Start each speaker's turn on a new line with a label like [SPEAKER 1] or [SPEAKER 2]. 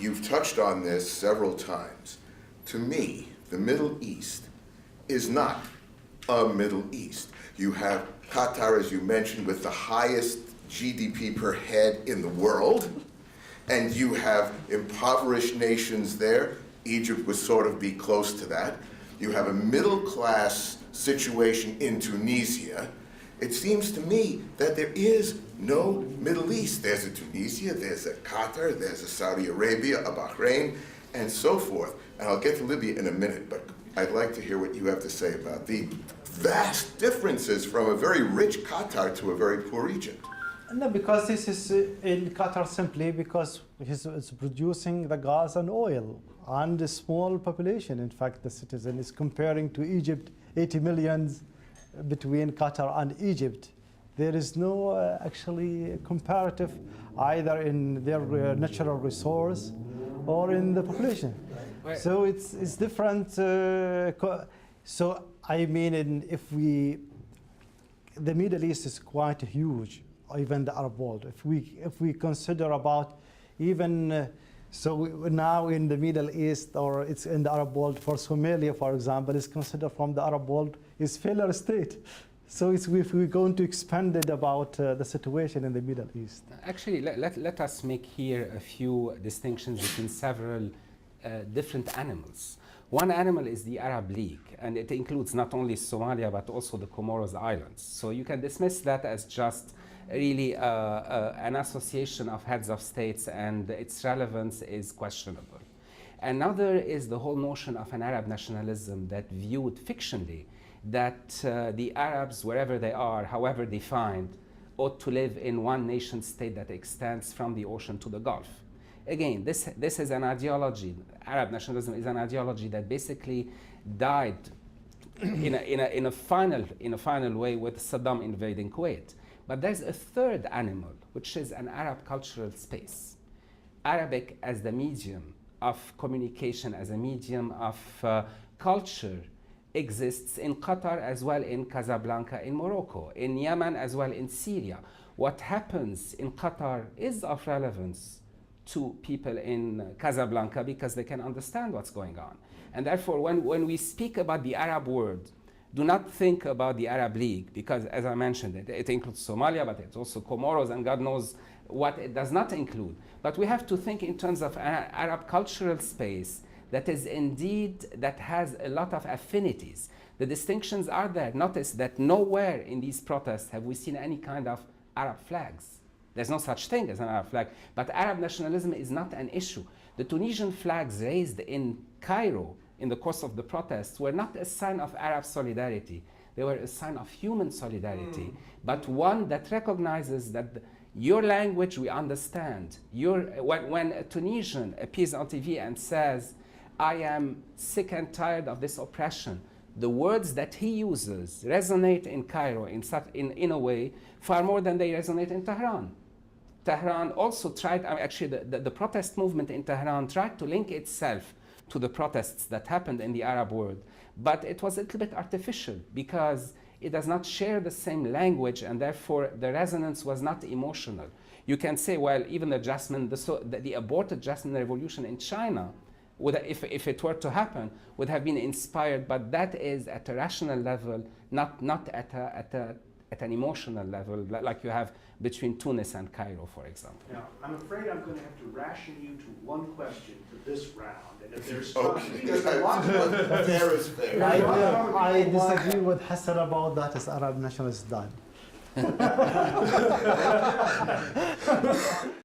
[SPEAKER 1] you've touched on this several times. To me, the Middle East is not a Middle East. You have Qatar, as you mentioned, with the highest GDP per head in the world, and you have impoverished nations there. Egypt would sort of be close to that. You have a middle-class situation in Tunisia. It seems to me that there is no Middle East. There's a Tunisia, there's a Qatar, there's a Saudi Arabia, a Bahrain, and so forth. And I'll get to Libya in a minute, but I'd like to hear what you have to say about the vast differences from a very rich Qatar to a very poor Egypt.
[SPEAKER 2] No, because this is in Qatar simply because it's producing the gas and oil and a small population. In fact, the citizen is comparing to Egypt, 80 million between Qatar and Egypt. There is no actually comparative either in their natural resource or in the population.
[SPEAKER 3] Right.
[SPEAKER 2] So it's different. So I mean, the Middle East is quite huge, even the Arab world. If we consider about even now in the Middle East, or it's in the Arab world, for Somalia, for example, is considered from the Arab world is failure state. So if we're going to expand it about the situation in the Middle East.
[SPEAKER 3] Actually, let us make here a few distinctions between several different animals. One animal is the Arab League, and it includes not only Somalia, but also the Comoros Islands. So you can dismiss that as just really an association of heads of states, and its relevance is questionable. Another is the whole notion of an Arab nationalism that viewed fictionally that the Arabs, wherever they are, however defined, ought to live in one nation state that extends from the ocean to the Gulf. Again, this is an ideology. Arab nationalism is an ideology that basically died in a final way with Saddam invading Kuwait. But there's a third animal, which is an Arab cultural space. Arabic as the medium of communication, as a medium of culture, exists in Qatar as well in Casablanca in Morocco, in Yemen as well in Syria. What happens in Qatar is of relevance to people in Casablanca because they can understand what's going on. And therefore, when we speak about the Arab world, do not think about the Arab League because, as I mentioned, it includes Somalia, but it's also Comoros, and God knows what it does not include. But we have to think in terms of an Arab cultural space that is indeed, that has a lot of affinities. The distinctions are there. Notice that nowhere in these protests have we seen any kind of Arab flags. There's no such thing as an Arab flag, but Arab nationalism is not an issue. The Tunisian flags raised in Cairo in the course of the protests were not a sign of Arab solidarity. They were a sign of human solidarity, but one that recognizes that your language we understand. When a Tunisian appears on TV and says, I am sick and tired of this oppression, the words that he uses resonate in Cairo in a way far more than they resonate in Tehran. Tehran also tried, actually the protest movement in Tehran tried to link itself to the protests that happened in the Arab world, but it was a little bit artificial because it does not share the same language, and therefore the resonance was not emotional. You can say, well, even the aborted Jasmine Revolution in China, if it were to happen, would have been inspired, but that is at a rational level, not at an emotional level, like you have between Tunis and Cairo, for example.
[SPEAKER 4] Now, I'm afraid I'm going to have to ration you to one question for this round, and if there's time, because a lot of
[SPEAKER 1] Fair is fair.
[SPEAKER 2] I disagree with Hassan about that as Arab nationalists done.